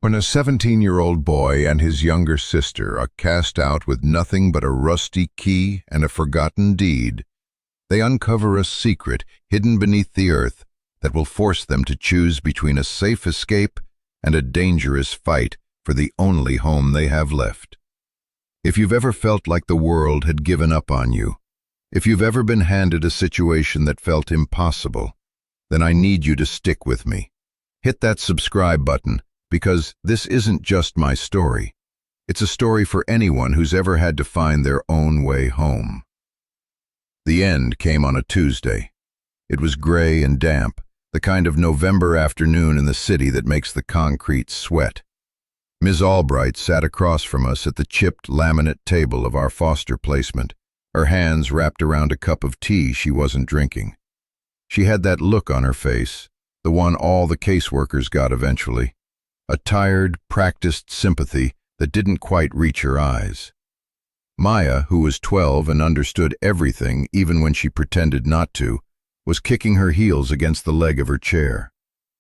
When a 17-year-old boy and his younger sister are cast out with nothing but a rusty key and a forgotten deed, they uncover a secret hidden beneath the earth that will force them to choose between a safe escape and a dangerous fight for the only home they have left. If you've ever felt like the world had given up on you, if you've ever been handed a situation that felt impossible, then I need you to stick with me. Hit that subscribe button, because this isn't just my story. It's a story for anyone who's ever had to find their own way home. The end came on a Tuesday. It was gray and damp, the kind of November afternoon in the city that makes the concrete sweat. Ms. Albright sat across from us at the chipped laminate table of our foster placement, her hands wrapped around a cup of tea she wasn't drinking. She had that look on her face, the one all the caseworkers got eventually, a tired, practiced sympathy that didn't quite reach her eyes. Maya, who was 12 and understood everything even when she pretended not to, was kicking her heels against the leg of her chair.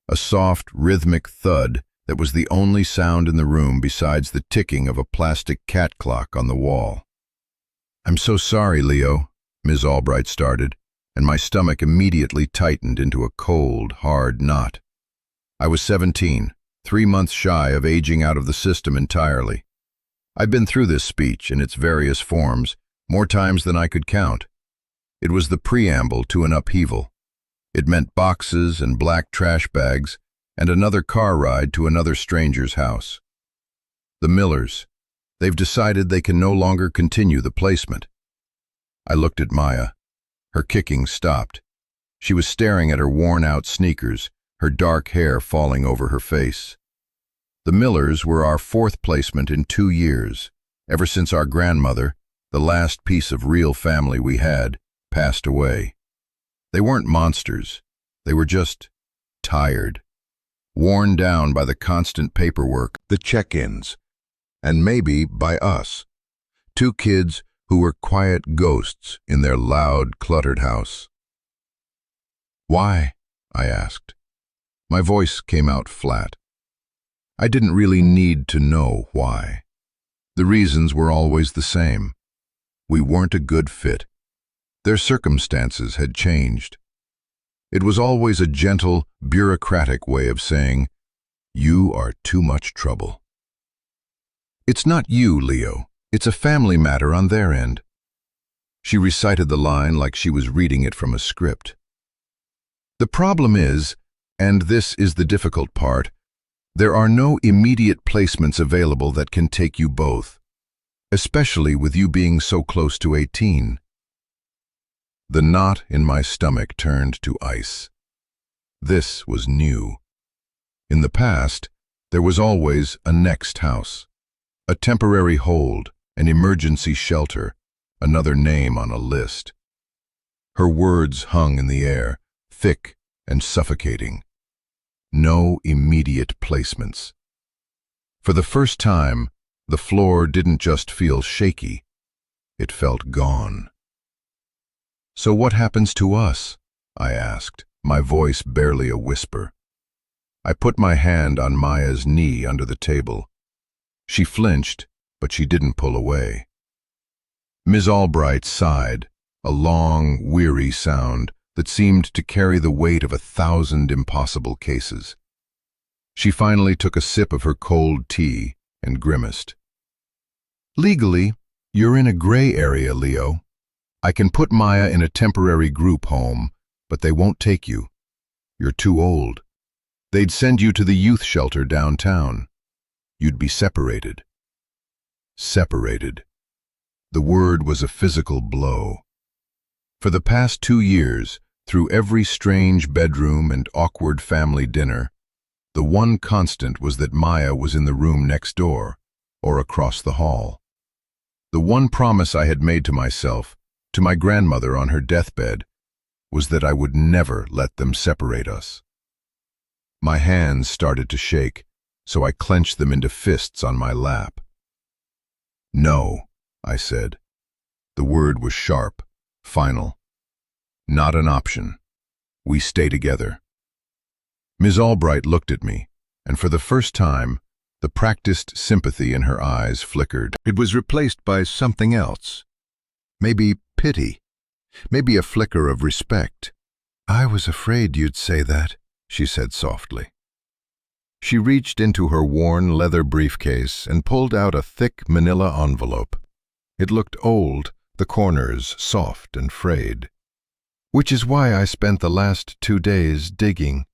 A soft, rhythmic thud that was the only sound in the room besides the ticking of a plastic cat clock on the wall. "I'm so sorry, Leo," Ms. Albright started, and my stomach immediately tightened into a cold, hard knot. I was 17, 3 months shy of aging out of the system entirely. I'd been through this speech in its various forms more times than I could count. It was the preamble to an upheaval. It meant boxes and black trash bags and another car ride to another stranger's house. The Millers. They've decided they can no longer continue the placement. I looked at Maya. Her kicking stopped. She was staring at her worn-out sneakers, her dark hair falling over her face. The Millers were our 4th placement in 2 years, ever since our grandmother, the last piece of real family we had, passed away. They weren't monsters. They were just tired, worn down by the constant paperwork, the check-ins, and maybe by us, 2 kids who were quiet ghosts in their loud, cluttered house. "Why?" I asked. My voice came out flat. I didn't really need to know why. The reasons were always the same. We weren't a good fit. Their circumstances had changed. It was always a gentle, bureaucratic way of saying, "You are too much trouble." "It's not you, Leo. It's a family matter on their end." She recited the line like she was reading it from a script. "The problem is, and this is the difficult part, there are no immediate placements available that can take you both, especially with you being so close to 18. The knot in my stomach turned to ice. This was new. In the past, there was always a next house, a temporary hold, an emergency shelter, another name on a list. Her words hung in the air, thick and suffocating. No immediate placements. For the first time, the floor didn't just feel shaky, it felt gone. "So what happens to us?" I asked, my voice barely a whisper. I put my hand on Maya's knee under the table. She flinched, but she didn't pull away. Ms. Albright sighed, a long, weary sound that seemed to carry the weight of 1,000 impossible cases. She finally took a sip of her cold tea and grimaced. "Legally, you're in a gray area, Leo. I can put Maya in a temporary group home, but they won't take you. You're too old. They'd send you to the youth shelter downtown. You'd be separated." Separated. The word was a physical blow. For the past 2 years, through every strange bedroom and awkward family dinner, the one constant was that Maya was in the room next door, or across the hall. The one promise I had made to myself, to my grandmother on her deathbed, was that I would never let them separate us. My hands started to shake, so I clenched them into fists on my lap. "No," I said. The word was sharp, final. Not an option. We stay together. Ms. Albright looked at me, and for the first time, The practiced sympathy in her eyes flickered. It was replaced by something else. Maybe pity. Maybe a flicker of respect. "I was afraid you'd say that," she said softly. She reached into her worn leather briefcase and pulled out a thick manila envelope. It looked old, the corners soft and frayed. "Which is why I spent the last 2 days digging.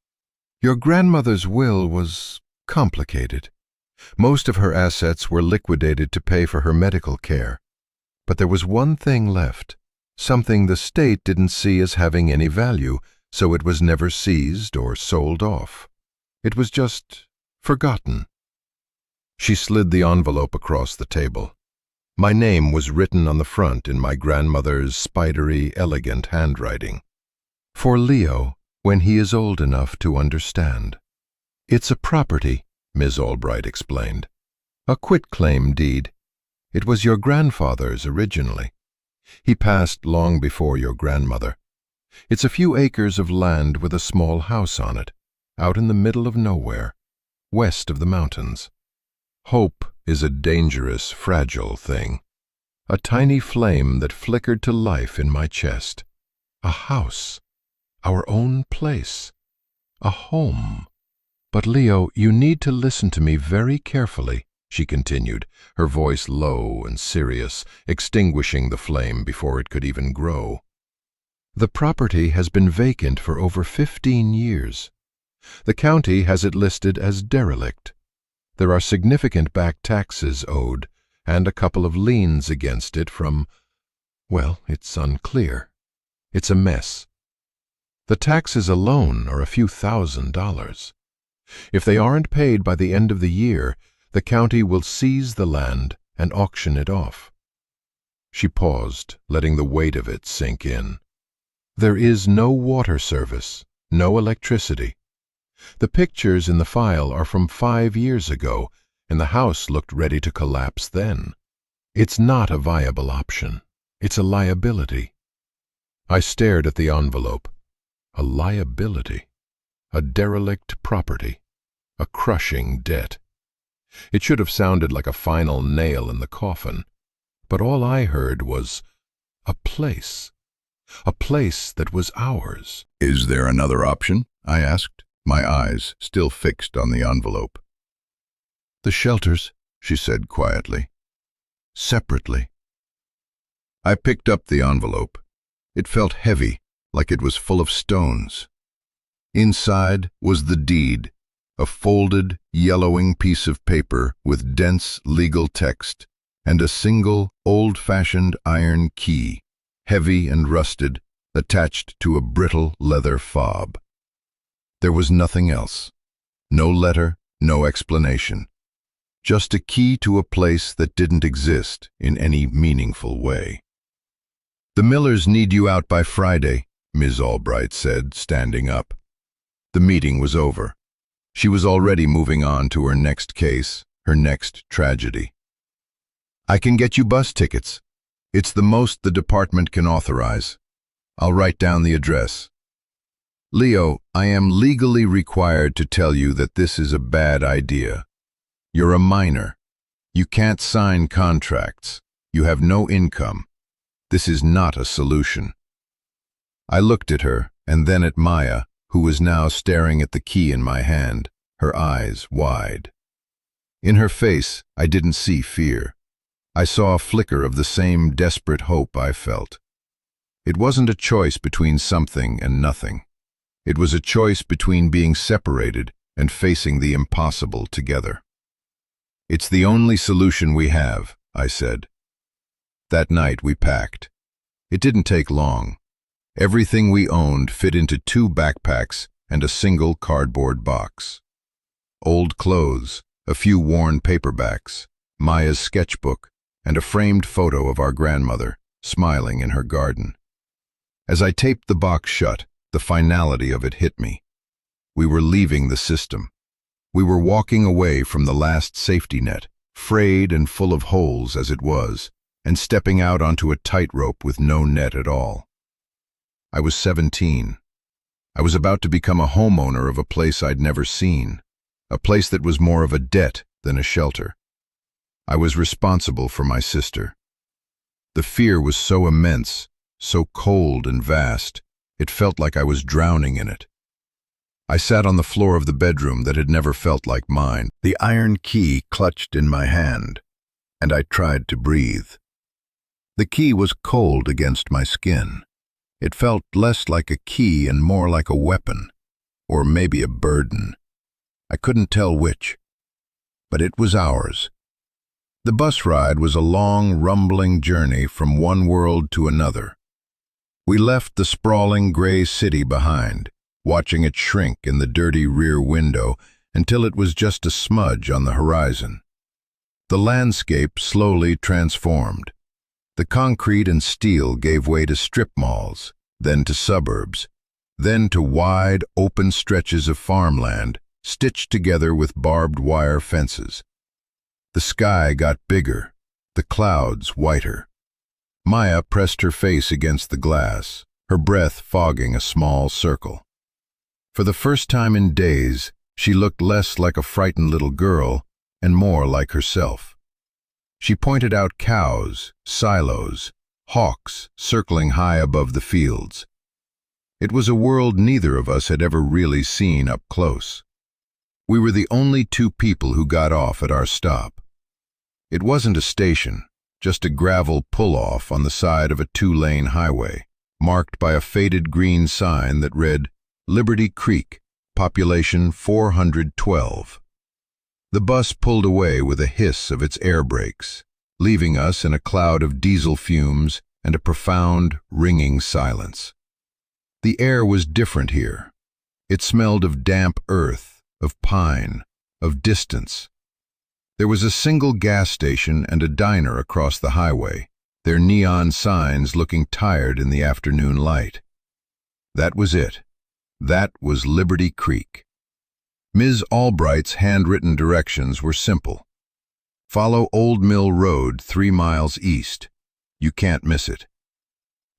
Your grandmother's will was complicated. Most of her assets were liquidated to pay for her medical care. But there was one thing left, something the state didn't see as having any value, so it was never seized or sold off. It was just forgotten." She slid the envelope across the table. My name was written on the front in my grandmother's spidery, elegant handwriting. "For Leo, when he is old enough to understand." "It's a property," Ms. Albright explained. "A quitclaim deed. It was your grandfather's originally. He passed long before your grandmother. It's a few acres of land with a small house on it, out in the middle of nowhere, west of the mountains. Hope is a dangerous, fragile thing. A tiny flame that flickered to life in my chest. A house. Our own place. A home. But Leo, you need to listen to me very carefully," she continued, her voice low and serious, extinguishing the flame before it could even grow. "The property has been vacant for over 15 years. The county has it listed as derelict. There are significant back taxes owed, and a couple of liens against it from, well, it's unclear. It's a mess. The taxes alone are a few $1,000s. If they aren't paid by the end of the year, the county will seize the land and auction it off." She paused, letting the weight of it sink in. "There is no water service, no electricity. The pictures in the file are from 5 years ago, and the house looked ready to collapse then. It's not a viable option. It's a liability." I stared at the envelope. A liability. A derelict property. A crushing debt. It should have sounded like a final nail in the coffin, but all I heard was a place. A place that was ours. "Is there another option?" I asked, my eyes still fixed on the envelope. "The shelters," she said quietly. "Separately." I picked up the envelope. It felt heavy, like it was full of stones. Inside was the deed, a folded, yellowing piece of paper with dense legal text and a single, old-fashioned iron key, heavy and rusted, attached to a brittle leather fob. There was nothing else. No letter, no explanation. Just a key to a place that didn't exist in any meaningful way. "The Millers need you out by Friday," Ms. Albright said, standing up. The meeting was over. She was already moving on to her next case, her next tragedy. "I can get you bus tickets. It's the most the department can authorize. I'll write down the address. Leo, I am legally required to tell you that this is a bad idea. You're a minor. You can't sign contracts. You have no income. This is not a solution." I looked at her and then at Maya, who was now staring at the key in my hand, her eyes wide. In her face, I didn't see fear. I saw a flicker of the same desperate hope I felt. It wasn't a choice between something and nothing. It was a choice between being separated and facing the impossible together. "It's the only solution we have," I said. That night we packed. It didn't take long. Everything we owned fit into 2 backpacks and a single cardboard box. Old clothes, a few worn paperbacks, Maya's sketchbook, and a framed photo of our grandmother, smiling in her garden. As I taped the box shut, the finality of it hit me. We were leaving the system. We were walking away from the last safety net, frayed and full of holes as it was, and stepping out onto a tightrope with no net at all. I was 17. I was about to become a homeowner of a place I'd never seen, a place that was more of a debt than a shelter. I was responsible for my sister. The fear was so immense, so cold and vast, it felt like I was drowning in it. I sat on the floor of the bedroom that had never felt like mine, the iron key clutched in my hand, and I tried to breathe. The key was cold against my skin. It felt less like a key and more like a weapon, or maybe a burden. I couldn't tell which, but it was ours. The bus ride was a long, rumbling journey from one world to another. We left the sprawling gray city behind, watching it shrink in the dirty rear window until it was just a smudge on the horizon. The landscape slowly transformed. The concrete and steel gave way to strip malls, then to suburbs, then to wide, open stretches of farmland, stitched together with barbed wire fences. The sky got bigger, the clouds whiter. Maya pressed her face against the glass, her breath fogging a small circle. For the first time in days, she looked less like a frightened little girl and more like herself. She pointed out cows, silos, hawks circling high above the fields. It was a world neither of us had ever really seen up close. We were the only two people who got off at our stop. It wasn't a station, just a gravel pull-off on the side of a two-lane highway, marked by a faded green sign that read, Liberty Creek, population 412. The bus pulled away with a hiss of its air brakes, leaving us in a cloud of diesel fumes and a profound, ringing silence. The air was different here. It smelled of damp earth, of pine, of distance. There was a single gas station and a diner across the highway, their neon signs looking tired in the afternoon light. That was it. That was Liberty Creek. Ms. Albright's handwritten directions were simple. Follow Old Mill Road 3 miles east. You can't miss it.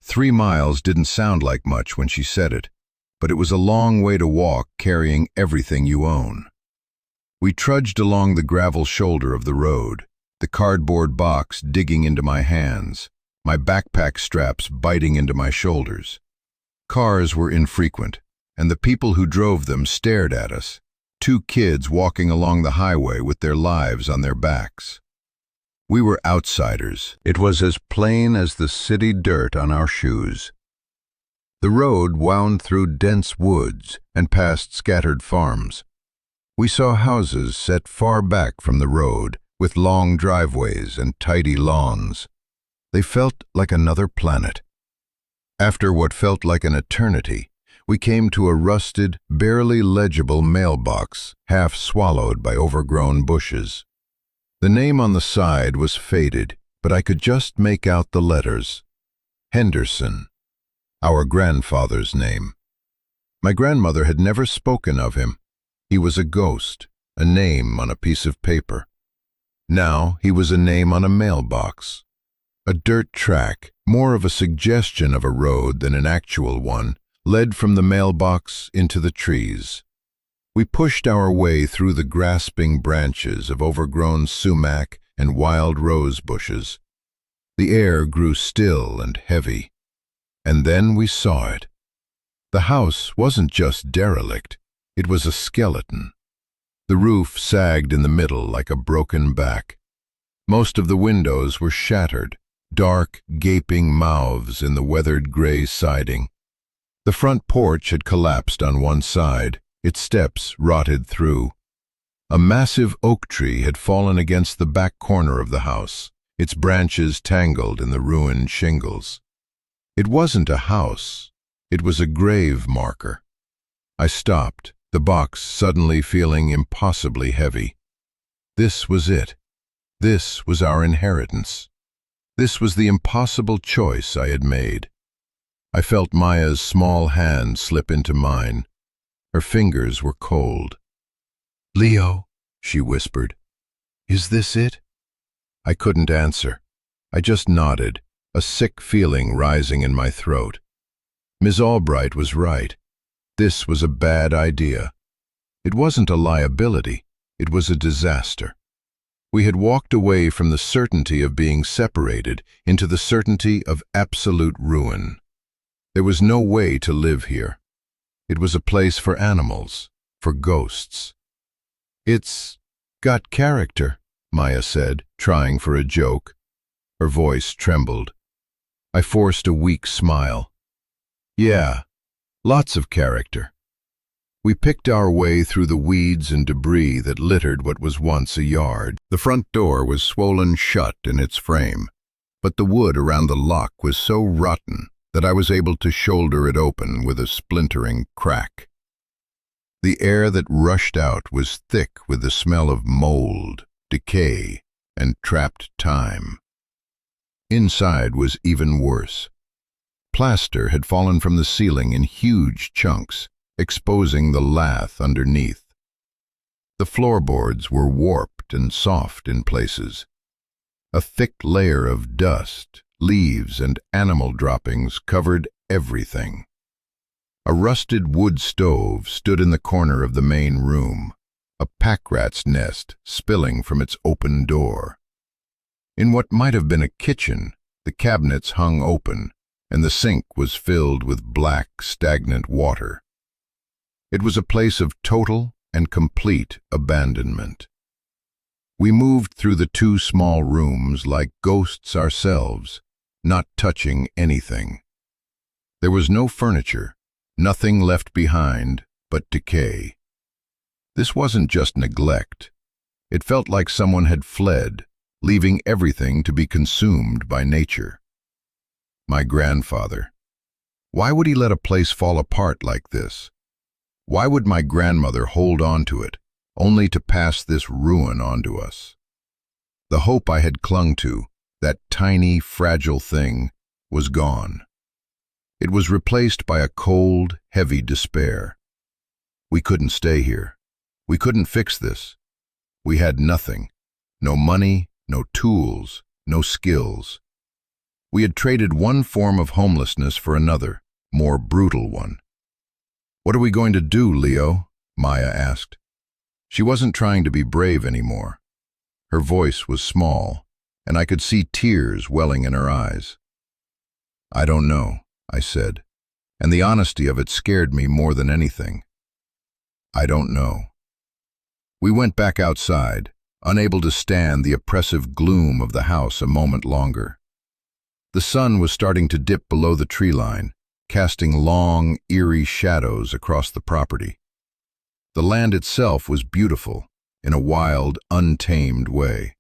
3 miles didn't sound like much when she said it, but it was a long way to walk carrying everything you own. We trudged along the gravel shoulder of the road, the cardboard box digging into my hands, my backpack straps biting into my shoulders. Cars were infrequent, and the people who drove them stared at us. 2 kids walking along the highway with their lives on their backs. We were outsiders. It was as plain as the city dirt on our shoes. The road wound through dense woods and past scattered farms. We saw houses set far back from the road, with long driveways and tidy lawns. They felt like another planet. After what felt like an eternity, we came to a rusted, barely legible mailbox, half swallowed by overgrown bushes. The name on the side was faded, but I could just make out the letters. Henderson, our grandfather's name. My grandmother had never spoken of him. He was a ghost, a name on a piece of paper. Now he was a name on a mailbox. A dirt track, more of a suggestion of a road than an actual one, led from the mailbox into the trees. We pushed our way through the grasping branches of overgrown sumac and wild rose bushes. The air grew still and heavy. And then we saw it. The house wasn't just derelict, it was a skeleton. The roof sagged in the middle like a broken back. Most of the windows were shattered, dark, gaping mouths in the weathered gray siding. The front porch had collapsed on one side, its steps rotted through. A massive oak tree had fallen against the back corner of the house, its branches tangled in the ruined shingles. It wasn't a house, it was a grave marker. I stopped, the box suddenly feeling impossibly heavy. This was it. This was our inheritance. This was the impossible choice I had made. I felt Maya's small hand slip into mine. Her fingers were cold. "Leo," she whispered, "is this it?" I couldn't answer. I just nodded, a sick feeling rising in my throat. Ms. Albright was right. This was a bad idea. It wasn't a liability, it was a disaster. We had walked away from the certainty of being separated into the certainty of absolute ruin. There was no way to live here. It was a place for animals, for ghosts. "It's got character," Maya said, trying for a joke. Her voice trembled. I forced a weak smile. "Yeah, lots of character." We picked our way through the weeds and debris that littered what was once a yard. The front door was swollen shut in its frame, but the wood around the lock was so rotten that I was able to shoulder it open with a splintering crack. The air that rushed out was thick with the smell of mold, decay, and trapped time. Inside was even worse. Plaster had fallen from the ceiling in huge chunks, exposing the lath underneath. The floorboards were warped and soft in places. A thick layer of dust, leaves, and animal droppings covered everything. A rusted wood stove stood in the corner of the main room, a pack rat's nest spilling from its open door. In what might have been a kitchen, the cabinets hung open, and the sink was filled with black, stagnant water. It was a place of total and complete abandonment. We moved through the 2 small rooms like ghosts ourselves, not touching anything. There was no furniture, nothing left behind but decay. This wasn't just neglect. It felt like someone had fled, leaving everything to be consumed by nature. My grandfather. Why would he let a place fall apart like this? Why would my grandmother hold on to it, only to pass this ruin on to us? The hope I had clung to, that tiny, fragile thing, was gone. It was replaced by a cold, heavy despair. We couldn't stay here. We couldn't fix this. We had nothing. No money, no tools, no skills. We had traded one form of homelessness for another, more brutal one. "What are we going to do, Leo?" Maya asked. She wasn't trying to be brave anymore. Her voice was small, and I could see tears welling in her eyes. "I don't know," I said, and the honesty of it scared me more than anything. "I don't know." We went back outside, unable to stand the oppressive gloom of the house a moment longer. The sun was starting to dip below the tree line, casting long, eerie shadows across the property. The land itself was beautiful, in a wild, untamed way.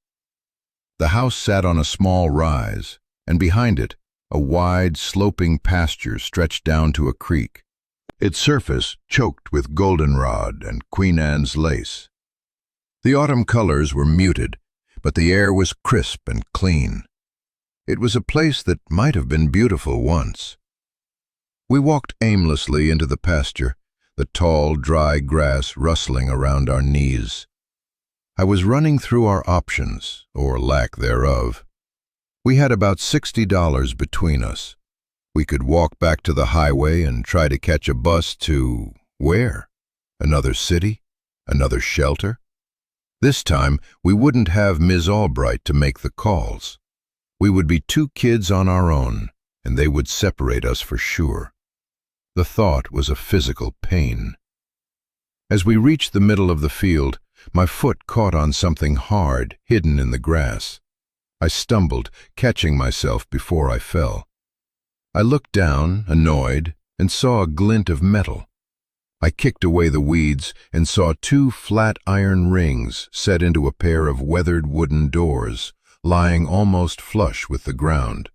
The house sat on a small rise, and behind it, a wide, sloping pasture stretched down to a creek, its surface choked with goldenrod and Queen Anne's lace. The autumn colors were muted, but the air was crisp and clean. It was a place that might have been beautiful once. We walked aimlessly into the pasture, the tall, dry grass rustling around our knees. I was running through our options, or lack thereof. We had about $60 between us. We could walk back to the highway and try to catch a bus to where? Another city? Another shelter? This time, we wouldn't have Ms. Albright to make the calls. We would be 2 kids on our own, and they would separate us for sure. The thought was a physical pain. As we reached the middle of the field, my foot caught on something hard, hidden in the grass. I stumbled, catching myself before I fell. I looked down, annoyed, and saw a glint of metal. I kicked away the weeds and saw 2 flat iron rings set into a pair of weathered wooden doors, lying almost flush with the ground.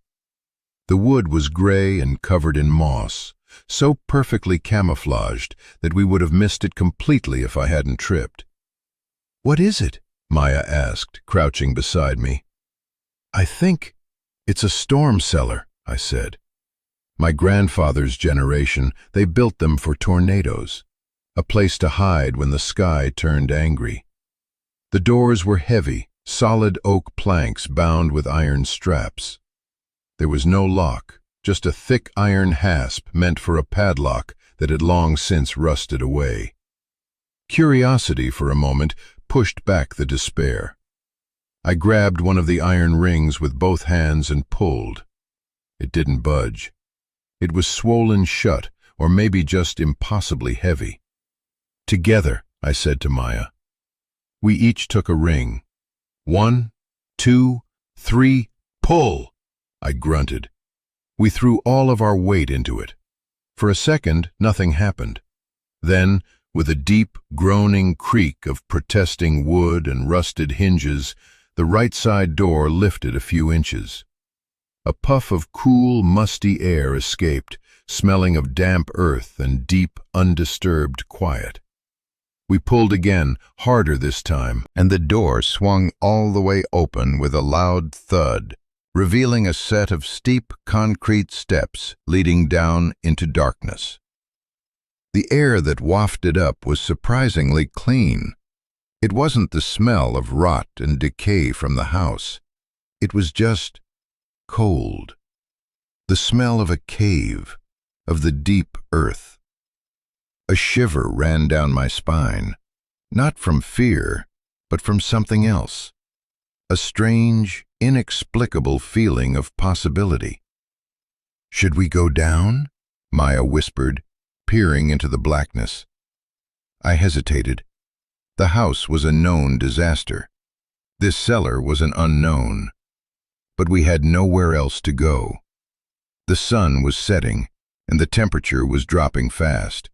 The wood was gray and covered in moss, so perfectly camouflaged that we would have missed it completely if I hadn't tripped. "What is it?" Maya asked, crouching beside me. "I think it's a storm cellar," I said. My grandfather's generation, they built them for tornadoes, a place to hide when the sky turned angry. The doors were heavy, solid oak planks bound with iron straps. There was no lock, just a thick iron hasp meant for a padlock that had long since rusted away. Curiosity for a moment pushed back the despair. I grabbed one of the iron rings with both hands and pulled. It didn't budge. It was swollen shut, or maybe just impossibly heavy. "Together," I said to Maya. We each took a ring. 1, 2, 3, pull! I grunted. We threw all of our weight into it. For a second, nothing happened. Then, with a deep, groaning creak of protesting wood and rusted hinges, the right side door lifted a few inches. A puff of cool, musty air escaped, smelling of damp earth and deep, undisturbed quiet. We pulled again, harder this time, and the door swung all the way open with a loud thud, revealing a set of steep concrete steps leading down into darkness. The air that wafted up was surprisingly clean. It wasn't the smell of rot and decay from the house. It was just cold. The smell of a cave, of the deep earth. A shiver ran down my spine, not from fear, but from something else. A strange, inexplicable feeling of possibility. "Should we go down?" Maya whispered, peering into the blackness. I hesitated. The house was a known disaster. This cellar was an unknown. But we had nowhere else to go. The sun was setting, and the temperature was dropping fast.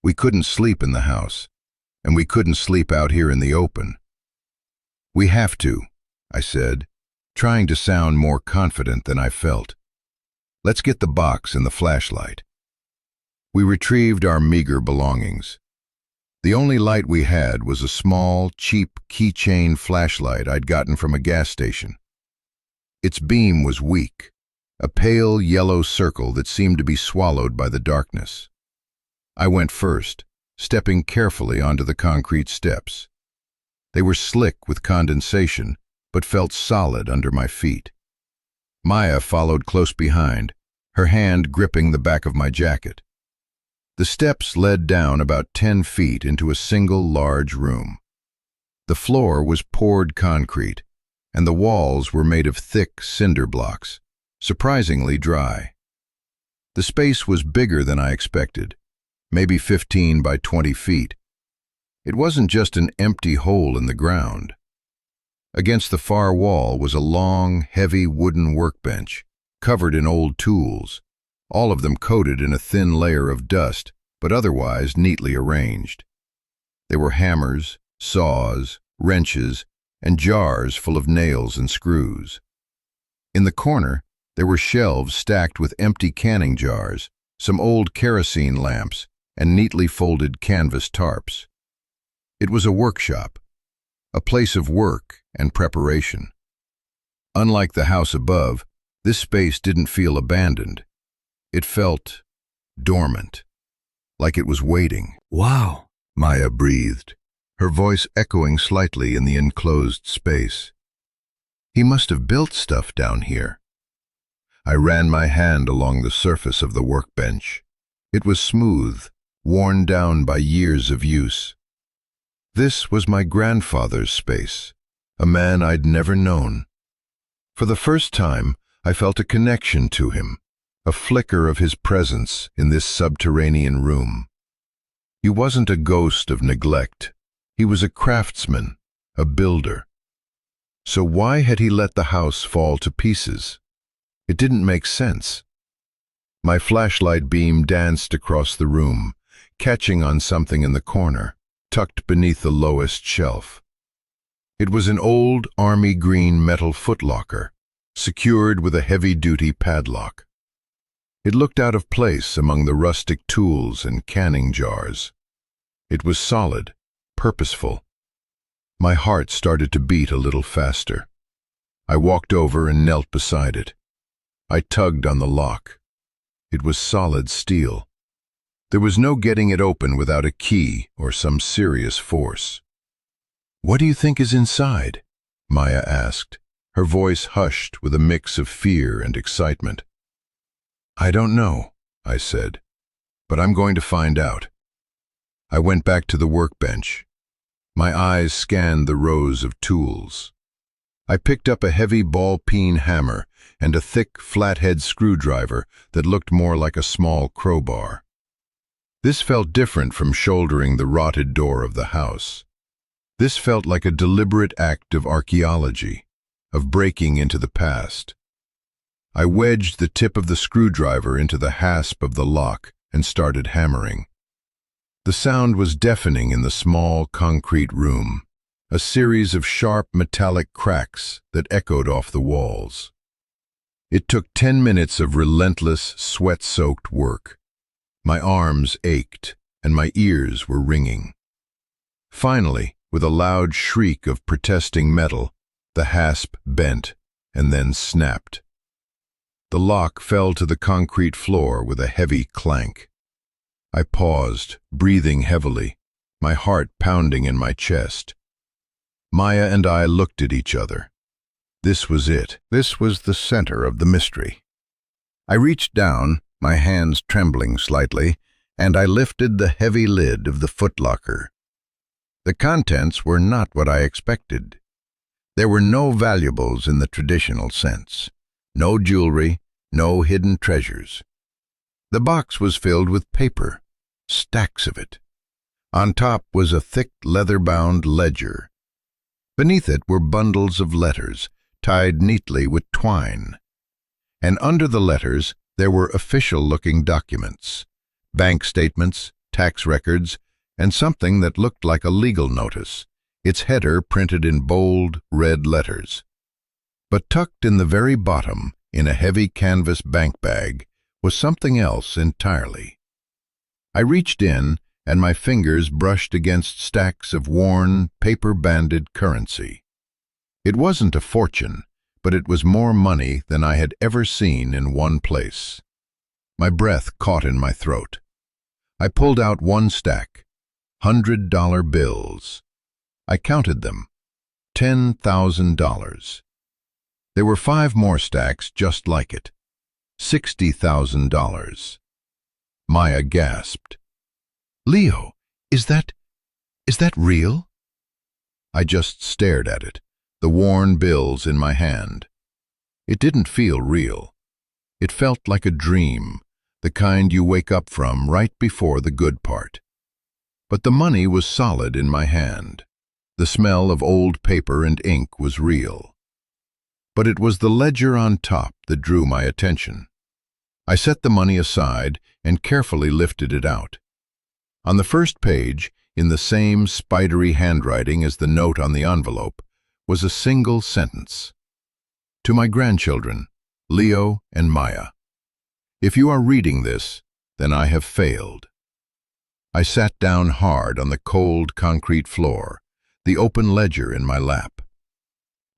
We couldn't sleep in the house, and we couldn't sleep out here in the open. "We have to," I said, trying to sound more confident than I felt. "Let's get the box and the flashlight." We retrieved our meager belongings. The only light we had was a small, cheap keychain flashlight I'd gotten from a gas station. Its beam was weak, a pale yellow circle that seemed to be swallowed by the darkness. I went first, stepping carefully onto the concrete steps. They were slick with condensation, but felt solid under my feet. Maya followed close behind, her hand gripping the back of my jacket. The steps led down about 10 feet into a single large room. The floor was poured concrete, and the walls were made of thick cinder blocks, surprisingly dry. The space was bigger than I expected, maybe 15 by 20 feet. It wasn't just an empty hole in the ground. Against the far wall was a long, heavy wooden workbench, covered in old tools, all of them coated in a thin layer of dust, but otherwise neatly arranged. There were hammers, saws, wrenches, and jars full of nails and screws. In the corner, there were shelves stacked with empty canning jars, some old kerosene lamps, and neatly folded canvas tarps. It was a workshop, a place of work and preparation. Unlike the house above, this space didn't feel abandoned. It felt dormant, like it was waiting. "Wow," Maya breathed, her voice echoing slightly in the enclosed space. "He must have built stuff down here." I ran my hand along the surface of the workbench. It was smooth, worn down by years of use. This was my grandfather's space, a man I'd never known. For the first time, I felt a connection to him, a flicker of his presence in this subterranean room. He wasn't a ghost of neglect. He was a craftsman, a builder. So why had he let the house fall to pieces? It didn't make sense. My flashlight beam danced across the room, catching on something in the corner, tucked beneath the lowest shelf. It was an old army green metal footlocker, secured with a heavy-duty padlock. It looked out of place among the rustic tools and canning jars. It was solid, purposeful. My heart started to beat a little faster. I walked over and knelt beside it. I tugged on the lock. It was solid steel. There was no getting it open without a key or some serious force. "What do you think is inside?" Maya asked, her voice hushed with a mix of fear and excitement. "I don't know," I said, "but I'm going to find out." I went back to the workbench. My eyes scanned the rows of tools. I picked up a heavy ball-peen hammer and a thick, flathead screwdriver that looked more like a small crowbar. This felt different from shouldering the rotted door of the house. This felt like a deliberate act of archaeology, of breaking into the past. I wedged the tip of the screwdriver into the hasp of the lock and started hammering. The sound was deafening in the small, concrete room, a series of sharp metallic cracks that echoed off the walls. It took 10 minutes of relentless, sweat-soaked work. My arms ached, and my ears were ringing. Finally, with a loud shriek of protesting metal, the hasp bent and then snapped. The lock fell to the concrete floor with a heavy clank. I paused, breathing heavily, my heart pounding in my chest. Maya and I looked at each other. This was it. This was the center of the mystery. I reached down, my hands trembling slightly, and I lifted the heavy lid of the footlocker. The contents were not what I expected. There were no valuables in the traditional sense. No jewelry, no hidden treasures. The box was filled with paper, stacks of it. On top was a thick leather-bound ledger. Beneath it were bundles of letters, tied neatly with twine. And under the letters there were official-looking documents, bank statements, tax records, and something that looked like a legal notice, its header printed in bold, red letters. But tucked in the very bottom, in a heavy canvas bank bag, was something else entirely. I reached in, and my fingers brushed against stacks of worn, paper-banded currency. It wasn't a fortune, but it was more money than I had ever seen in one place. My breath caught in my throat. I pulled out one stack, $100 bills. I counted them, $10,000. There were 5 more stacks just like it, $60,000. Maya gasped. "Leo, is that real?" I just stared at it, the worn bills in my hand. It didn't feel real. It felt like a dream, the kind you wake up from right before the good part. But the money was solid in my hand. The smell of old paper and ink was real. But it was the ledger on top that drew my attention. I set the money aside and carefully lifted it out. On the first page, in the same spidery handwriting as the note on the envelope, was a single sentence. To my grandchildren, Leo and Maya. If you are reading this, then I have failed. I sat down hard on the cold concrete floor, the open ledger in my lap.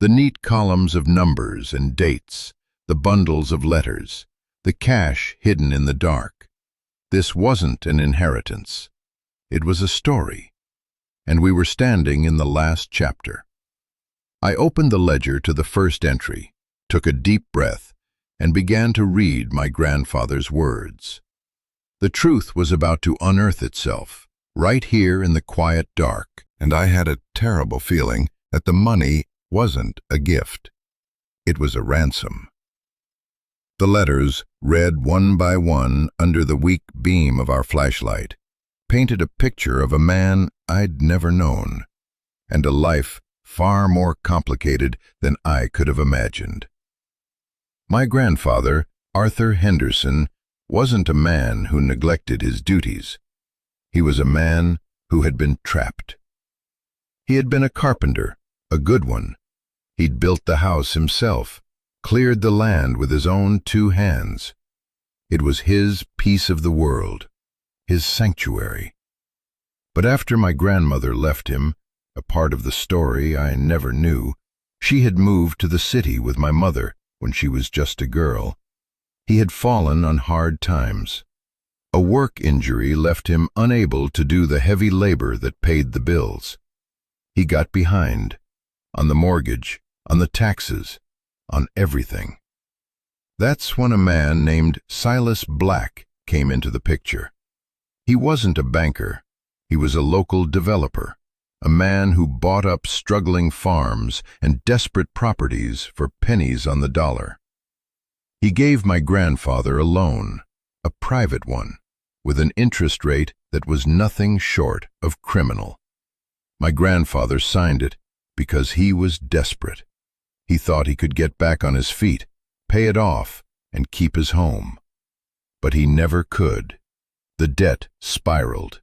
The neat columns of numbers and dates, the bundles of letters, the cash hidden in the dark. This wasn't an inheritance. It was a story, and we were standing in the last chapter. I opened the ledger to the first entry, took a deep breath, and began to read my grandfather's words. The truth was about to unearth itself, right here in the quiet dark, and I had a terrible feeling that the money wasn't a gift. It was a ransom. The letters, read one by one under the weak beam of our flashlight, painted a picture of a man I'd never known, and a life far more complicated than I could have imagined. My grandfather, Arthur Henderson, wasn't a man who neglected his duties. He was a man who had been trapped. He had been a carpenter, a good one. He'd built the house himself, cleared the land with his own 2 hands. It was his piece of the world, his sanctuary. But after my grandmother left him, a part of the story I never knew, she had moved to the city with my mother when she was just a girl. He had fallen on hard times. A work injury left him unable to do the heavy labor that paid the bills. He got behind, on the mortgage, on the taxes, on everything. That's when a man named Silas Black came into the picture. He wasn't a banker. He was a local developer, a man who bought up struggling farms and desperate properties for pennies on the dollar. He gave my grandfather a loan, a private one, with an interest rate that was nothing short of criminal. My grandfather signed it because he was desperate. He thought he could get back on his feet, pay it off, and keep his home. But he never could. The debt spiraled.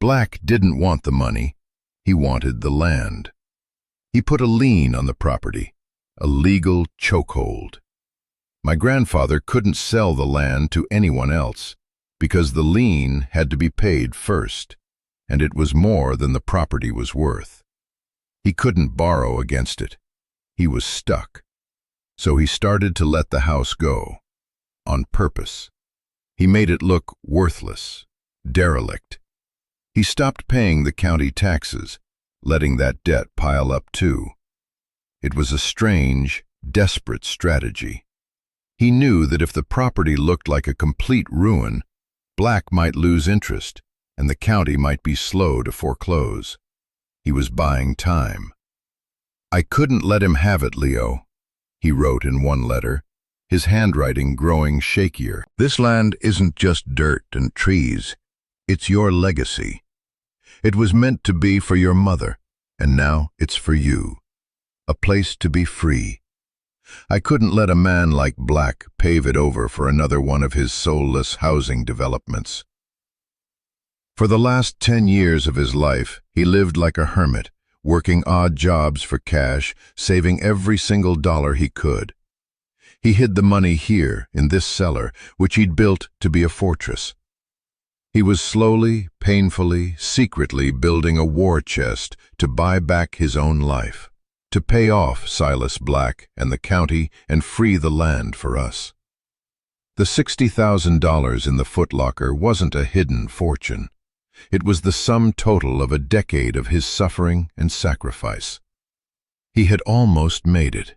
Black didn't want the money. He wanted the land. He put a lien on the property, a legal chokehold. My grandfather couldn't sell the land to anyone else because the lien had to be paid first, and it was more than the property was worth. He couldn't borrow against it. He was stuck. So he started to let the house go, on purpose. He made it look worthless, derelict. He stopped paying the county taxes, letting that debt pile up too. It was a strange, desperate strategy. He knew that if the property looked like a complete ruin, Black might lose interest, and the county might be slow to foreclose. He was buying time. "I couldn't let him have it, Leo," he wrote in one letter, his handwriting growing shakier. "This land isn't just dirt and trees. It's your legacy. It was meant to be for your mother, and now it's for you. A place to be free. I couldn't let a man like Black pave it over for another one of his soulless housing developments." For the last 10 years of his life, he lived like a hermit, working odd jobs for cash, saving every single dollar he could. He hid the money here, in this cellar, which he'd built to be a fortress. He was slowly, painfully, secretly building a war chest to buy back his own life, to pay off Silas Black and the county and free the land for us. The $60,000 in the footlocker wasn't a hidden fortune. It was the sum total of a decade of his suffering and sacrifice. He had almost made it.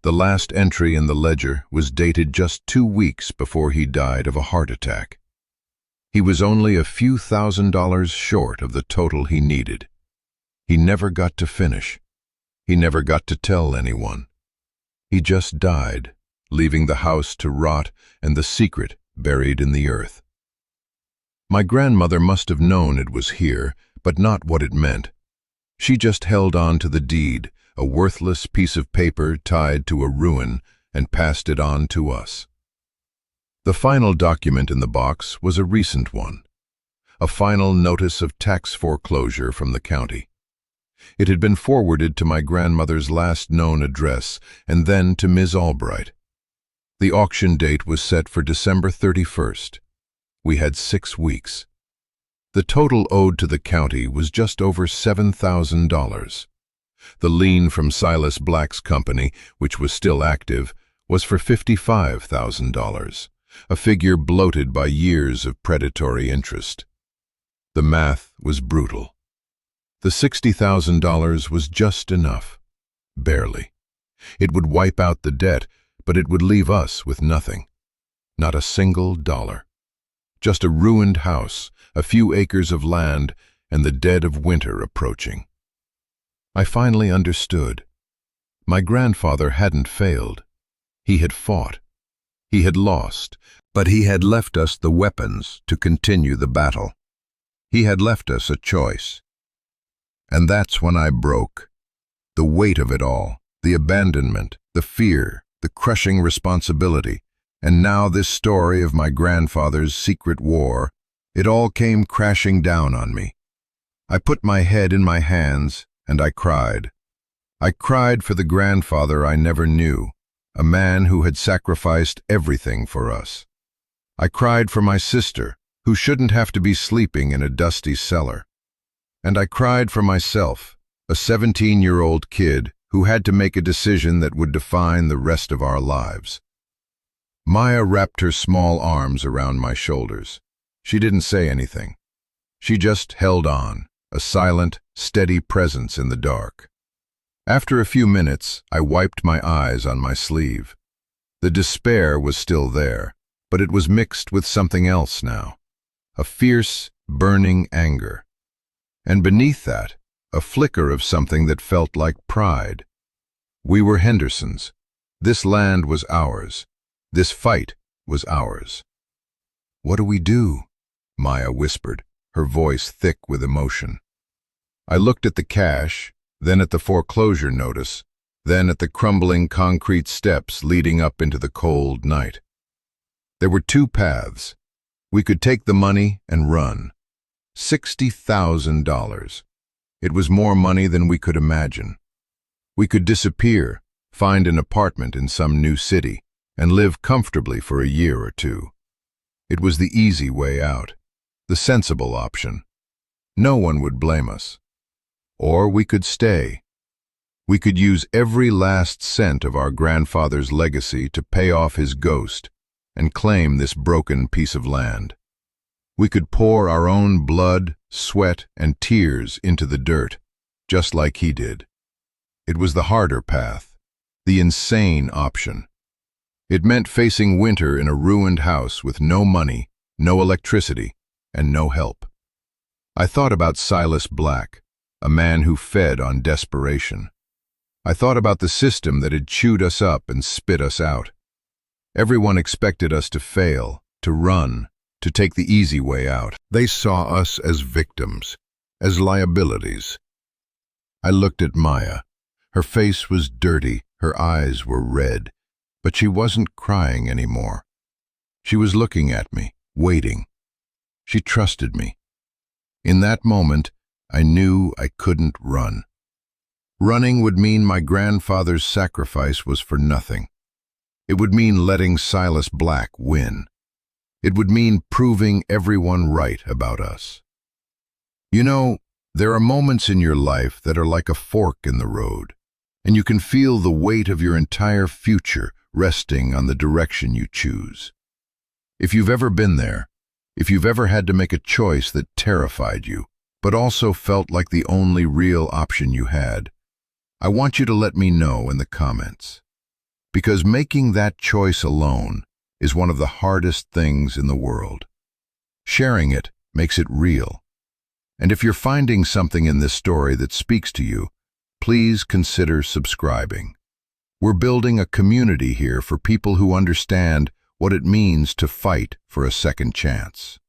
The last entry in the ledger was dated just 2 weeks before he died of a heart attack. He was only a few $1,000s short of the total he needed. He never got to finish. He never got to tell anyone. He just died, leaving the house to rot and the secret buried in the earth. My grandmother must have known it was here, but not what it meant. She just held on to the deed, a worthless piece of paper tied to a ruin, and passed it on to us. The final document in the box was a recent one, a final notice of tax foreclosure from the county. It had been forwarded to my grandmother's last known address and then to Ms. Albright. The auction date was set for December 31st. We had 6 weeks. The total owed to the county was just over $7,000. The lien from Silas Black's company, which was still active, was for $55,000, a figure bloated by years of predatory interest. The math was brutal. The $60,000 was just enough. Barely. It would wipe out the debt, but it would leave us with nothing. Not a single dollar. Just a ruined house, a few acres of land, and the dead of winter approaching. I finally understood. My grandfather hadn't failed. He had fought. He had lost, but he had left us the weapons to continue the battle. He had left us a choice. And that's when I broke. The weight of it all, the abandonment, the fear, the crushing responsibility, and now this story of my grandfather's secret war, it all came crashing down on me. I put my head in my hands and I cried. I cried for the grandfather I never knew, a man who had sacrificed everything for us. I cried for my sister, who shouldn't have to be sleeping in a dusty cellar. And I cried for myself, a 17-year-old kid who had to make a decision that would define the rest of our lives. Maya wrapped her small arms around my shoulders. She didn't say anything. She just held on, a silent, steady presence in the dark. After a few minutes, I wiped my eyes on my sleeve. The despair was still there, but it was mixed with something else now, a fierce, burning anger. And beneath that, a flicker of something that felt like pride. We were Hendersons. This land was ours. This fight was ours. "What do we do?" Maya whispered, her voice thick with emotion. I looked at the cash, then at the foreclosure notice, then at the crumbling concrete steps leading up into the cold night. There were two paths. We could take the money and run. $60,000. It was more money than we could imagine. We could disappear, find an apartment in some new city, and live comfortably for a year or two. It was the easy way out, the sensible option. No one would blame us. Or we could stay. We could use every last cent of our grandfather's legacy to pay off his ghost and claim this broken piece of land. We could pour our own blood, sweat, and tears into the dirt, just like he did. It was the harder path, the insane option. It meant facing winter in a ruined house with no money, no electricity, and no help. I thought about Silas Black, a man who fed on desperation. I thought about the system that had chewed us up and spit us out. Everyone expected us to fail, to run, to take the easy way out. They saw us as victims, as liabilities. I looked at Maya. Her face was dirty, her eyes were red, but she wasn't crying anymore. She was looking at me, waiting. She trusted me. In that moment, I knew I couldn't run. Running would mean my grandfather's sacrifice was for nothing. It would mean letting Silas Black win. It would mean proving everyone right about us. You know, there are moments in your life that are like a fork in the road, and you can feel the weight of your entire future resting on the direction you choose. If you've ever been there, if you've ever had to make a choice that terrified you, but also felt like the only real option you had, I want you to let me know in the comments. Because making that choice alone is one of the hardest things in the world. Sharing it makes it real. And if you're finding something in this story that speaks to you, please consider subscribing. We're building a community here for people who understand what it means to fight for a second chance.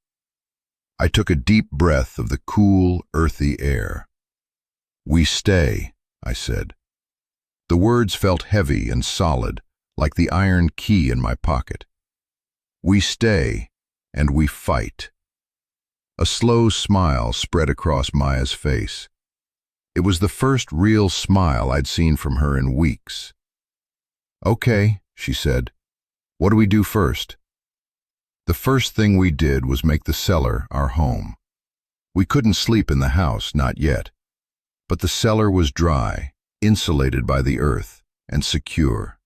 I took a deep breath of the cool, earthy air. "We stay," I said. The words felt heavy and solid, like the iron key in my pocket. We stay, and we fight. A slow smile spread across Maya's face. It was the first real smile I'd seen from her in weeks. "Okay," she said. "What do we do first?" The first thing we did was make the cellar our home. We couldn't sleep in the house, not yet. But the cellar was dry, insulated by the earth, and secure.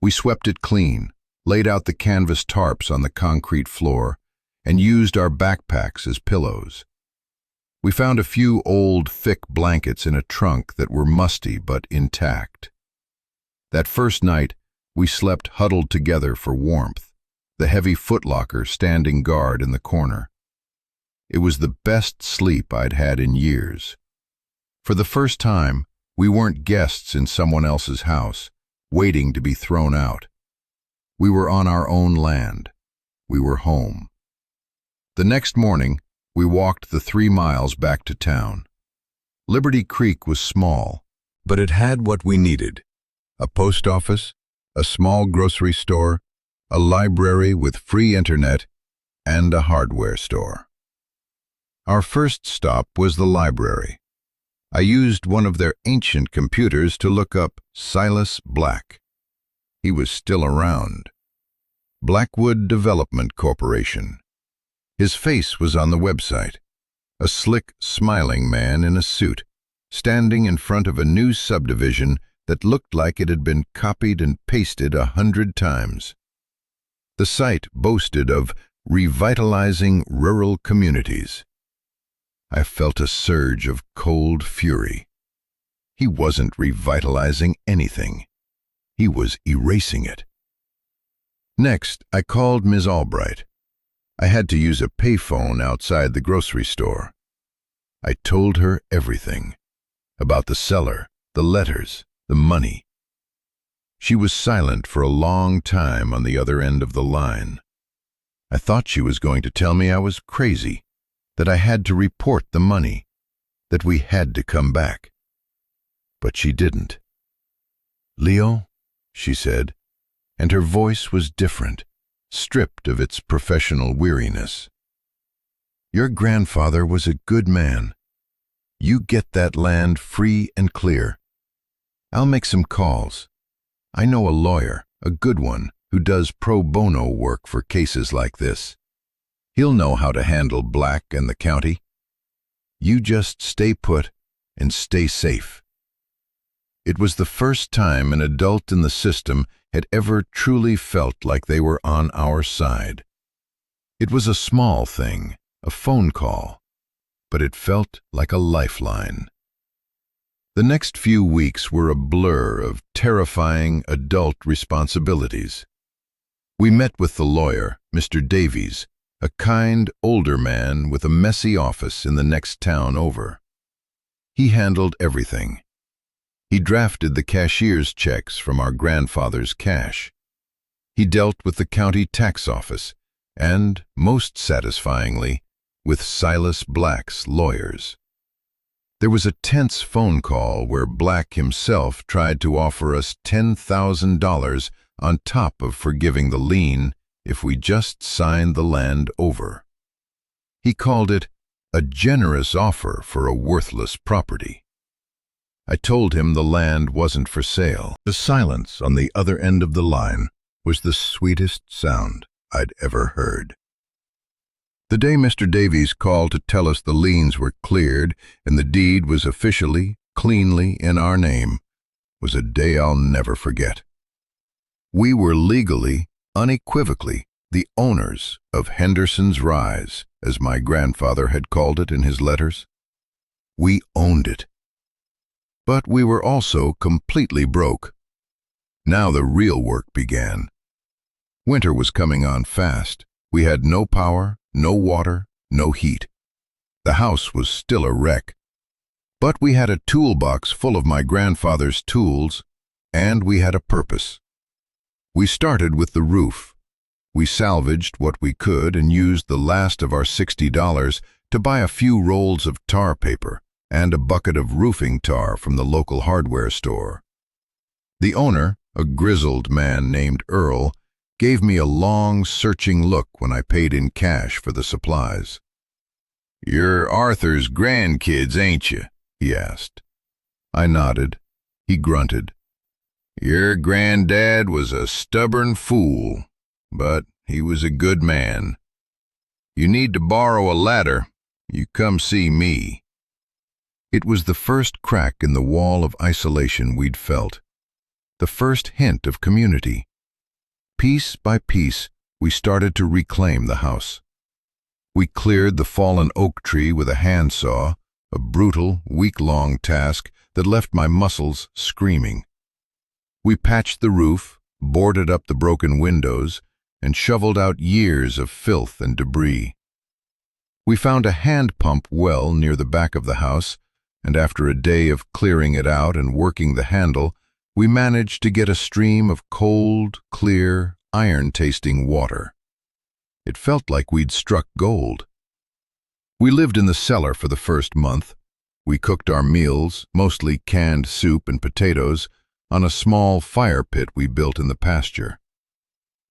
We swept it clean, laid out the canvas tarps on the concrete floor, and used our backpacks as pillows. We found a few old, thick blankets in a trunk that were musty but intact. That first night, we slept huddled together for warmth, the heavy footlocker standing guard in the corner. It was the best sleep I'd had in years. For the first time, we weren't guests in someone else's house, waiting to be thrown out. We were on our own land. We were home. The next morning, we walked the 3 miles back to town. Liberty Creek was small, but it had what we needed: a post office, a small grocery store, a library with free internet, and a hardware store. Our first stop was the library. I used one of their ancient computers to look up Silas Black. He was still around. Blackwood Development Corporation. His face was on the website. A slick, smiling man in a suit, standing in front of a new subdivision that looked like it had been copied and pasted 100 times. The site boasted of revitalizing rural communities. I felt a surge of cold fury. He wasn't revitalizing anything. He was erasing it. Next, I called Ms. Albright. I had to use a payphone outside the grocery store. I told her everything. About the cellar, the letters, the money. She was silent for a long time on the other end of the line. I thought she was going to tell me I was crazy, that I had to report the money, that we had to come back. But she didn't. "Leo," she said, and her voice was different, stripped of its professional weariness. "Your grandfather was a good man. You get that land free and clear. I'll make some calls. I know a lawyer, a good one, who does pro bono work for cases like this. He'll know how to handle Black and the county. You just stay put and stay safe." It was the first time an adult in the system had ever truly felt like they were on our side. It was a small thing, a phone call, but it felt like a lifeline. The next few weeks were a blur of terrifying adult responsibilities. We met with the lawyer, Mr. Davies, a kind, older man with a messy office in the next town over. He handled everything. He drafted the cashier's checks from our grandfather's cash. He dealt with the county tax office and, most satisfyingly, with Silas Black's lawyers. There was a tense phone call where Black himself tried to offer us $10,000 on top of forgiving the lien if we just signed the land over. He called it a generous offer for a worthless property. I told him the land wasn't for sale. The silence on the other end of the line was the sweetest sound I'd ever heard. The day Mr. Davies called to tell us the liens were cleared and the deed was officially, cleanly in our name was a day I'll never forget. We were legally, unequivocally, the owners of Henderson's Rise, as my grandfather had called it in his letters. We owned it. But we were also completely broke. Now the real work began. Winter was coming on fast. We had no power, no water, no heat. The house was still a wreck. But we had a toolbox full of my grandfather's tools, and we had a purpose. We started with the roof. We salvaged what we could and used the last of our $60 to buy a few rolls of tar paper and a bucket of roofing tar from the local hardware store. The owner, a grizzled man named Earl, gave me a long, searching look when I paid in cash for the supplies. "You're Arthur's grandkids, ain't you?" he asked. I nodded. He grunted. "Your granddad was a stubborn fool, but he was a good man. You need to borrow a ladder, you come see me." It was the first crack in the wall of isolation we'd felt, the first hint of community. Piece by piece, we started to reclaim the house. We cleared the fallen oak tree with a handsaw, a brutal, week-long task that left my muscles screaming. We patched the roof, boarded up the broken windows, and shoveled out years of filth and debris. We found a hand pump well near the back of the house, and after a day of clearing it out and working the handle, we managed to get a stream of cold, clear, iron-tasting water. It felt like we'd struck gold. We lived in the cellar for the first month. We cooked our meals, mostly canned soup and potatoes, on a small fire pit we built in the pasture.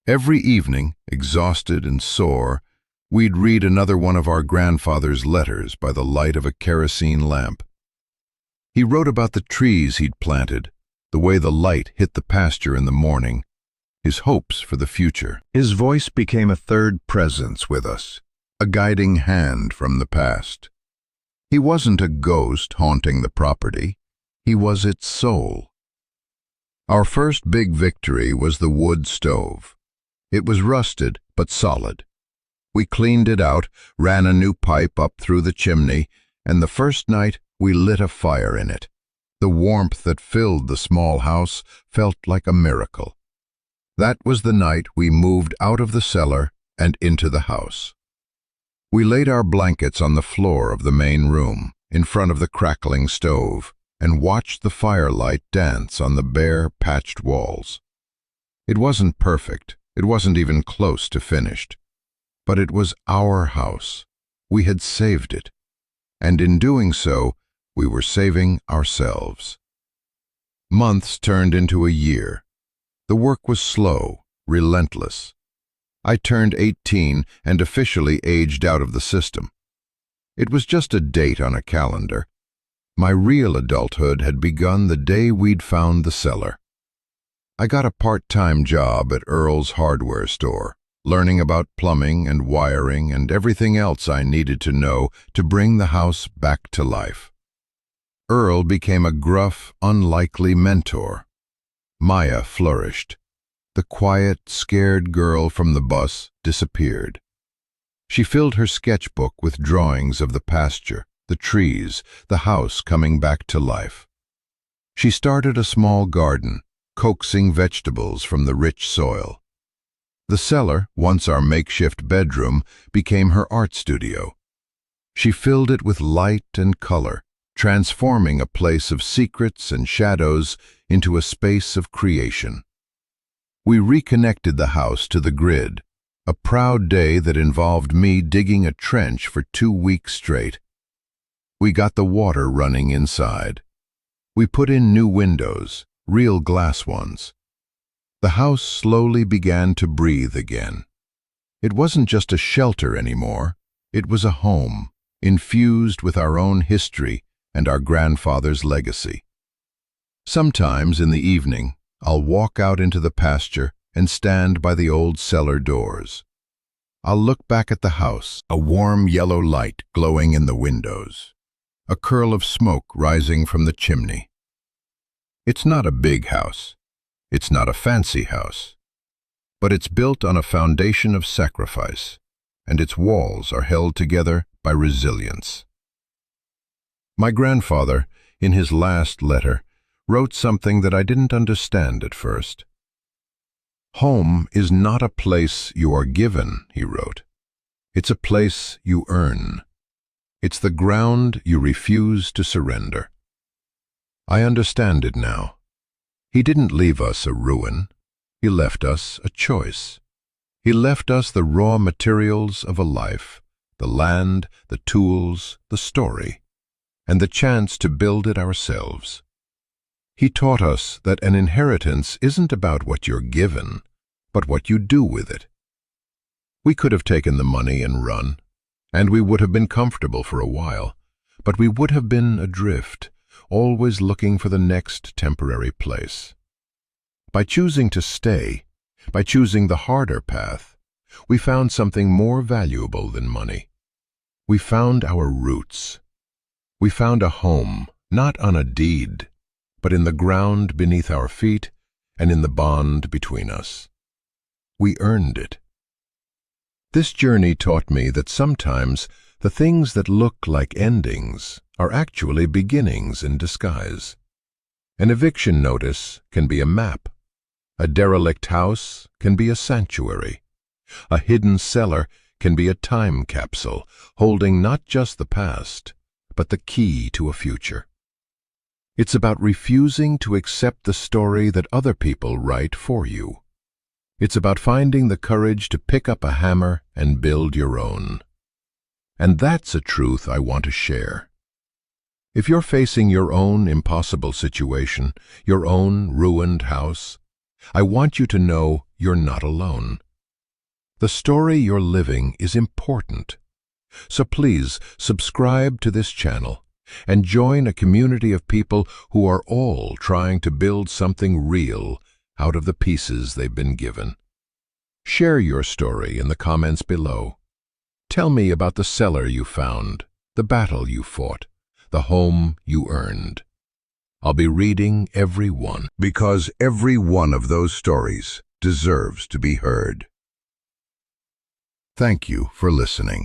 Every evening, exhausted and sore, we'd read another one of our grandfather's letters by the light of a kerosene lamp. He wrote about the trees he'd planted, the way the light hit the pasture in the morning, his hopes for the future. His voice became a third presence with us, a guiding hand from the past. He wasn't a ghost haunting the property, he was its soul. Our first big victory was the wood stove. It was rusted but solid. We cleaned it out, ran a new pipe up through the chimney, and the first night we lit a fire in it. The warmth that filled the small house felt like a miracle. That was the night we moved out of the cellar and into the house. We laid our blankets on the floor of the main room, in front of the crackling stove and watched the firelight dance on the bare, patched walls. It wasn't perfect, it wasn't even close to finished, but it was our house. We had saved it, and in doing so, we were saving ourselves. Months turned into a year. The work was slow, relentless. I turned 18 and officially aged out of the system. It was just a date on a calendar. My real adulthood had begun the day we'd found the cellar. I got a part-time job at Earl's hardware store, learning about plumbing and wiring and everything else I needed to know to bring the house back to life. Earl became a gruff, unlikely mentor. Maya flourished. The quiet, scared girl from the bus disappeared. She filled her sketchbook with drawings of the pasture, the trees, the house coming back to life. She started a small garden, coaxing vegetables from the rich soil. The cellar, once our makeshift bedroom, became her art studio. She filled it with light and color, transforming a place of secrets and shadows into a space of creation. We reconnected the house to the grid, a proud day that involved me digging a trench for 2 weeks straight. We got the water running inside. We put in new windows, real glass ones. The house slowly began to breathe again. It wasn't just a shelter anymore, it was a home, infused with our own history and our grandfather's legacy. Sometimes in the evening, I'll walk out into the pasture and stand by the old cellar doors. I'll look back at the house, a warm yellow light glowing in the windows, a curl of smoke rising from the chimney. It's not a big house. It's not a fancy house. But it's built on a foundation of sacrifice, and its walls are held together by resilience. My grandfather, in his last letter, wrote something that I didn't understand at first. Home is not a place you are given, he wrote. It's a place you earn. It's the ground you refuse to surrender. I understand it now. He didn't leave us a ruin. He left us a choice. He left us the raw materials of a life, the land, the tools, the story, and the chance to build it ourselves. He taught us that an inheritance isn't about what you're given, but what you do with it. We could have taken the money and run, and we would have been comfortable for a while, but we would have been adrift, always looking for the next temporary place. By choosing to stay, by choosing the harder path, we found something more valuable than money. We found our roots. We found a home, not on a deed, but in the ground beneath our feet and in the bond between us. We earned it. This journey taught me that sometimes the things that look like endings are actually beginnings in disguise. An eviction notice can be a map. A derelict house can be a sanctuary. A hidden cellar can be a time capsule holding not just the past, but the key to a future. It's about refusing to accept the story that other people write for you. It's about finding the courage to pick up a hammer and build your own. And that's a truth I want to share. If you're facing your own impossible situation, your own ruined house, I want you to know you're not alone. The story you're living is important. So please subscribe to this channel and join a community of people who are all trying to build something real out of the pieces they've been given. Share your story in the comments below. Tell me about the cellar you found, the battle you fought, the home you earned. I'll be reading every one, because every one of those stories deserves to be heard. Thank you for listening.